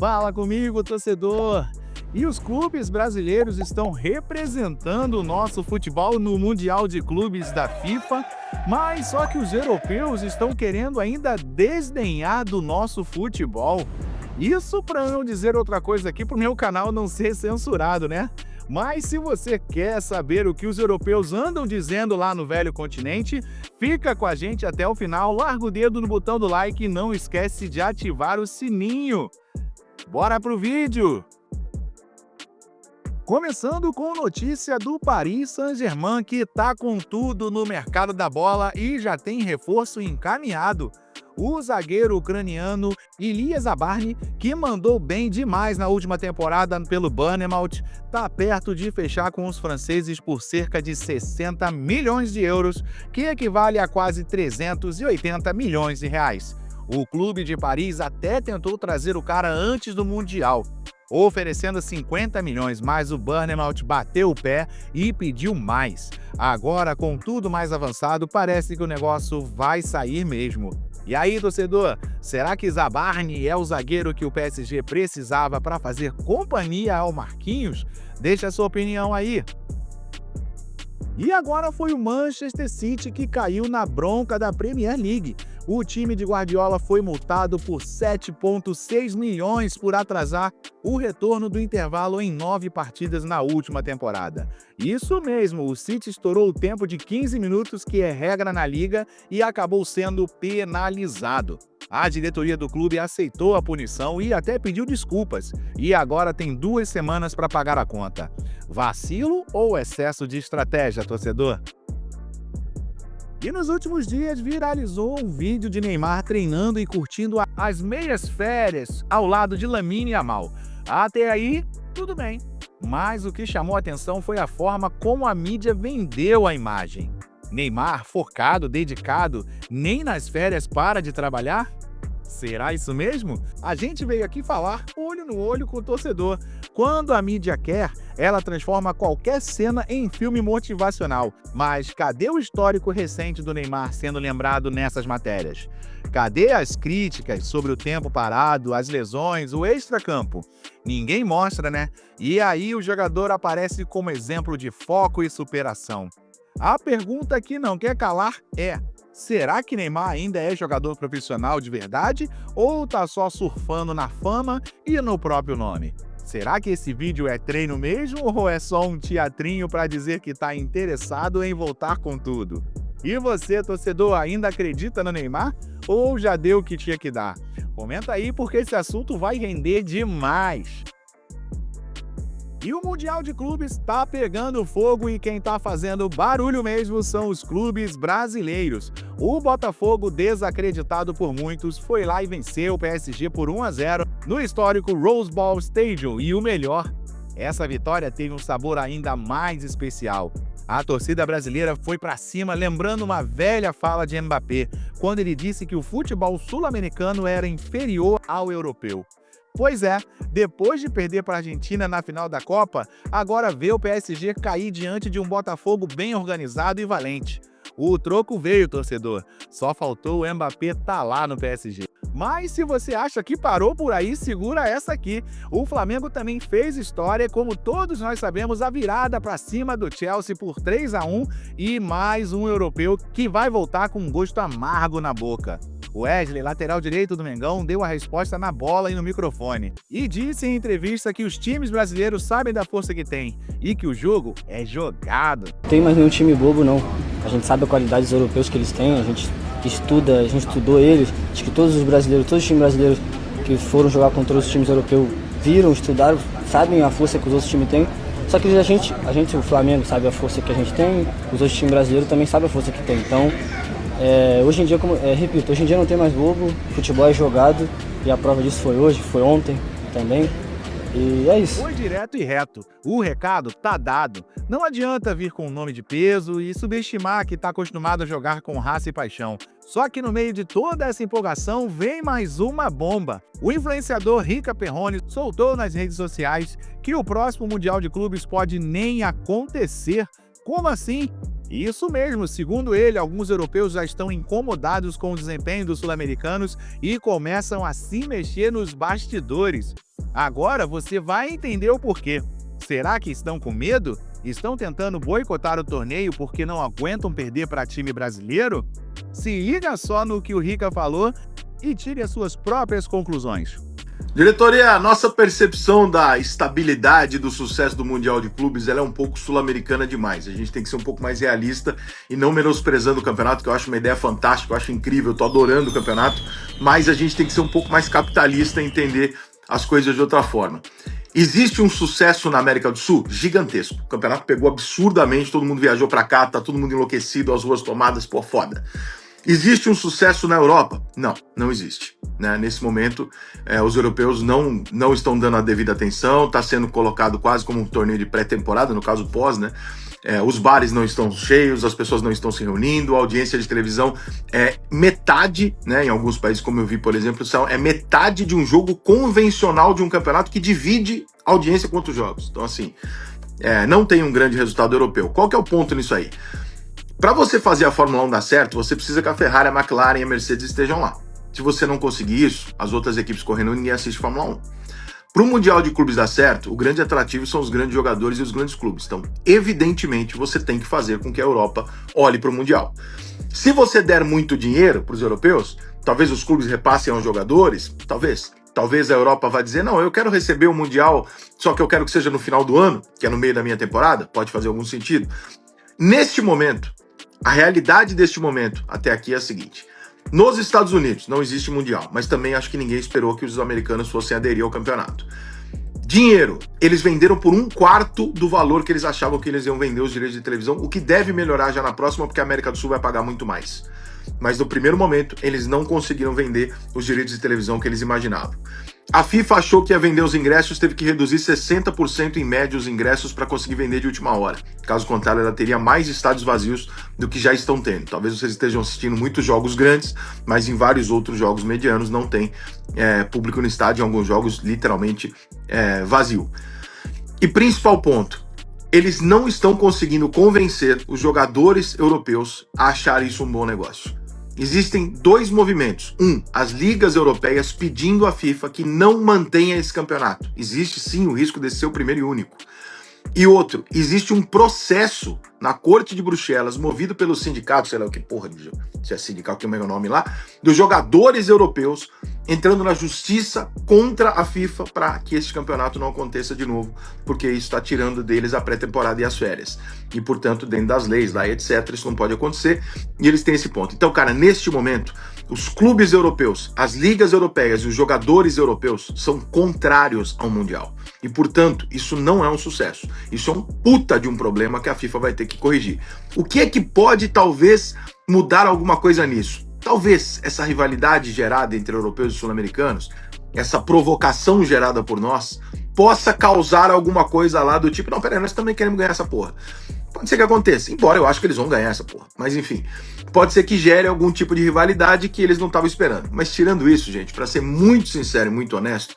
Fala comigo, torcedor! E os clubes brasileiros estão representando o nosso futebol no Mundial de Clubes da FIFA, mas só que os europeus estão querendo ainda desdenhar do nosso futebol. Isso para não dizer outra coisa aqui, para o meu canal não ser censurado, né? Mas se você quer saber o que os europeus andam dizendo lá no velho continente, fica com a gente até o final, larga o dedo no botão do like e não esquece de ativar o sininho. Bora pro vídeo! Começando com notícia do Paris Saint-Germain, que tá com tudo no mercado da bola e já tem reforço encaminhado. O zagueiro ucraniano Ilya Zabarny, que mandou bem demais na última temporada pelo Bournemouth, tá perto de fechar com os franceses por cerca de 60 milhões de euros, que equivale a quase 380 milhões de reais. O clube de Paris até tentou trazer o cara antes do Mundial, oferecendo 50 milhões, mas o Bournemouth bateu o pé e pediu mais. Agora, com tudo mais avançado, parece que o negócio vai sair mesmo. E aí, torcedor, será que Zabarny é o zagueiro que o PSG precisava para fazer companhia ao Marquinhos? Deixa a sua opinião aí. E agora foi o Manchester City que caiu na bronca da Premier League. O time de Guardiola foi multado por 7,6 milhões por atrasar o retorno do intervalo em 9 partidas na última temporada. Isso mesmo, o City estourou o tempo de 15 minutos, que é regra na liga, e acabou sendo penalizado. A diretoria do clube aceitou a punição e até pediu desculpas, e agora tem 2 semanas para pagar a conta. Vacilo ou excesso de estratégia, torcedor? E nos últimos dias viralizou um vídeo de Neymar treinando e curtindo as meias férias ao lado de Lamine Yamal. Até aí, tudo bem. Mas o que chamou a atenção foi a forma como a mídia vendeu a imagem. Neymar, focado, dedicado, nem nas férias para de trabalhar? Será isso mesmo? A gente veio aqui falar olho no olho com o torcedor. Quando a mídia quer, ela transforma qualquer cena em filme motivacional. Mas cadê o histórico recente do Neymar sendo lembrado nessas matérias? Cadê as críticas sobre o tempo parado, as lesões, o extracampo? Ninguém mostra, né? E aí o jogador aparece como exemplo de foco e superação. A pergunta que não quer calar é: será que Neymar ainda é jogador profissional de verdade ou tá só surfando na fama e no próprio nome? Será que esse vídeo é treino mesmo ou é só um teatrinho para dizer que tá interessado em voltar com tudo? E você, torcedor, ainda acredita no Neymar ou já deu o que tinha que dar? Comenta aí porque esse assunto vai render demais. E o Mundial de Clubes tá pegando fogo e quem tá fazendo barulho mesmo são os clubes brasileiros. O Botafogo, desacreditado por muitos, foi lá e venceu o PSG por 1-0 no histórico Rose Bowl Stadium. E o melhor, essa vitória teve um sabor ainda mais especial. A torcida brasileira foi pra cima, lembrando uma velha fala de Mbappé, quando ele disse que o futebol sul-americano era inferior ao europeu. Pois é, depois de perder para a Argentina na final da Copa, agora vê o PSG cair diante de um Botafogo bem organizado e valente. O troco veio, torcedor. Só faltou o Mbappé tá lá no PSG. Mas se você acha que parou por aí, segura essa aqui. O Flamengo também fez história, como todos nós sabemos, a virada para cima do Chelsea por 3-1 e mais um europeu que vai voltar com um gosto amargo na boca. O Wesley, lateral direito do Mengão, deu a resposta na bola e no microfone. E disse em entrevista que os times brasileiros sabem da força que tem e que o jogo é jogado. Não tem mais nenhum time bobo, não. A gente sabe a qualidade dos europeus que eles têm, a gente estudou eles. Acho que todos os brasileiros, todos os times brasileiros que foram jogar contra os times europeus viram, estudaram, sabem a força que os outros times têm. Só que a gente, o Flamengo, sabe a força que a gente tem, os outros times brasileiros também sabem a força que tem. Então, hoje em dia, repito, hoje em dia não tem mais bobo, futebol é jogado e a prova disso foi hoje, foi ontem também. E é isso. Foi direto e reto. O recado tá dado. Não adianta vir com um nome de peso e subestimar que tá acostumado a jogar com raça e paixão. Só que no meio de toda essa empolgação vem mais uma bomba. O influenciador Rica Perrone soltou nas redes sociais que o próximo Mundial de Clubes pode nem acontecer. Como assim? Isso mesmo, segundo ele, alguns europeus já estão incomodados com o desempenho dos sul-americanos e começam a se mexer nos bastidores. Agora você vai entender o porquê. Será que estão com medo? Estão tentando boicotar o torneio porque não aguentam perder para time brasileiro? Se liga só no que o Rica falou e tire as suas próprias conclusões. Diretoria, a nossa percepção da estabilidade do sucesso do Mundial de Clubes ela é um pouco sul-americana demais. A gente tem que ser um pouco mais realista e não menosprezando o campeonato, que eu acho uma ideia fantástica, eu acho incrível, eu tô adorando o campeonato, mas a gente tem que ser um pouco mais capitalista e entender as coisas de outra forma. Existe um sucesso na América do Sul gigantesco. O campeonato pegou absurdamente, todo mundo viajou pra cá, tá todo mundo enlouquecido, as ruas tomadas, pô, foda. Existe um sucesso na Europa? Não, não existe. Né? Nesse momento, os europeus não estão dando a devida atenção, está sendo colocado quase como um torneio de pré-temporada, no caso pós, né? Os bares não estão cheios, as pessoas não estão se reunindo, a audiência de televisão é metade, né? Em alguns países, como eu vi, por exemplo, é metade de um jogo convencional de um campeonato que divide a audiência com outros jogos. Então, assim, não tem um grande resultado europeu. Qual que é o ponto nisso aí? Para você fazer a Fórmula 1 dar certo, você precisa que a Ferrari, a McLaren e a Mercedes estejam lá. Se você não conseguir isso, as outras equipes correndo, ninguém assiste Fórmula 1. Para o Mundial de Clubes dar certo, o grande atrativo são os grandes jogadores e os grandes clubes. Então, evidentemente, você tem que fazer com que a Europa olhe para o Mundial. Se você der muito dinheiro para os europeus, talvez os clubes repassem aos jogadores, talvez a Europa vá dizer, não, eu quero receber o Mundial, só que eu quero que seja no final do ano, que é no meio da minha temporada, pode fazer algum sentido. Neste momento, a realidade deste momento até aqui é a seguinte: nos Estados Unidos não existe mundial, mas também acho que ninguém esperou que os americanos fossem aderir ao campeonato. Dinheiro, eles venderam por 1/4 do valor que eles achavam que eles iam vender os direitos de televisão, o que deve melhorar já na próxima, porque a América do Sul vai pagar muito mais. Mas no primeiro momento, eles não conseguiram vender os direitos de televisão que eles imaginavam. A FIFA achou que ia vender os ingressos, teve que reduzir 60% em média os ingressos para conseguir vender de última hora. Caso contrário, ela teria mais estádios vazios do que já estão tendo. Talvez vocês estejam assistindo muitos jogos grandes, mas em vários outros jogos medianos não tem público no estádio, em alguns jogos literalmente vazio. E principal ponto, eles não estão conseguindo convencer os jogadores europeus a achar isso um bom negócio. Existem dois movimentos. As ligas europeias pedindo à FIFA que não mantenha esse campeonato. Existe sim o risco de ser o primeiro e único. E outro, existe um processo na Corte de Bruxelas, movido pelo sindicato, sei lá o que porra, se é sindicato, tem o meu nome lá, dos jogadores europeus entrando na justiça contra a FIFA para que esse campeonato não aconteça de novo, porque isso está tirando deles a pré-temporada e as férias. E, portanto, dentro das leis lá, etc., isso não pode acontecer, e eles têm esse ponto. Então, cara, neste momento, os clubes europeus, as ligas europeias e os jogadores europeus são contrários ao Mundial. E, portanto, isso não é um sucesso. Isso é um puta de um problema que a FIFA vai ter que corrigir. O que é que pode, talvez, mudar alguma coisa nisso? Talvez essa rivalidade gerada entre europeus e sul-americanos, essa provocação gerada por nós, possa causar alguma coisa lá do tipo, não, peraí, nós também queremos ganhar essa porra. Pode ser que aconteça, embora eu acho que eles vão ganhar essa porra. Mas enfim, pode ser que gere algum tipo de rivalidade que eles não estavam esperando. Mas tirando isso, gente, para ser muito sincero e muito honesto,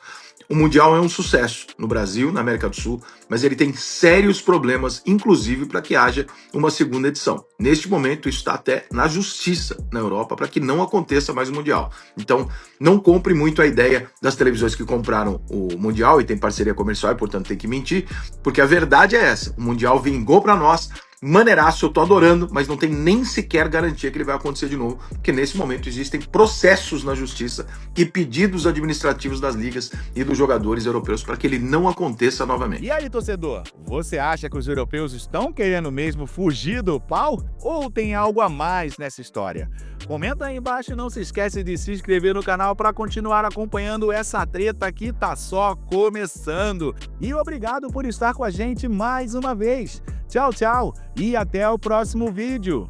o Mundial é um sucesso no Brasil, na América do Sul, mas ele tem sérios problemas, inclusive para que haja uma segunda edição. Neste momento, isso está até na justiça na Europa para que não aconteça mais o Mundial. Então, não compre muito a ideia das televisões que compraram o Mundial e tem parceria comercial e, portanto, tem que mentir, porque a verdade é essa. O Mundial vingou para nós, maneiraço, eu tô adorando, mas não tem nem sequer garantia que ele vai acontecer de novo, porque nesse momento existem processos na justiça e pedidos administrativos das ligas e dos jogadores europeus para que ele não aconteça novamente. E aí, torcedor, você acha que os europeus estão querendo mesmo fugir do pau? Ou tem algo a mais nessa história? Comenta aí embaixo e não se esquece de se inscrever no canal para continuar acompanhando essa treta que tá só começando. E obrigado por estar com a gente mais uma vez. Tchau, tchau e até o próximo vídeo.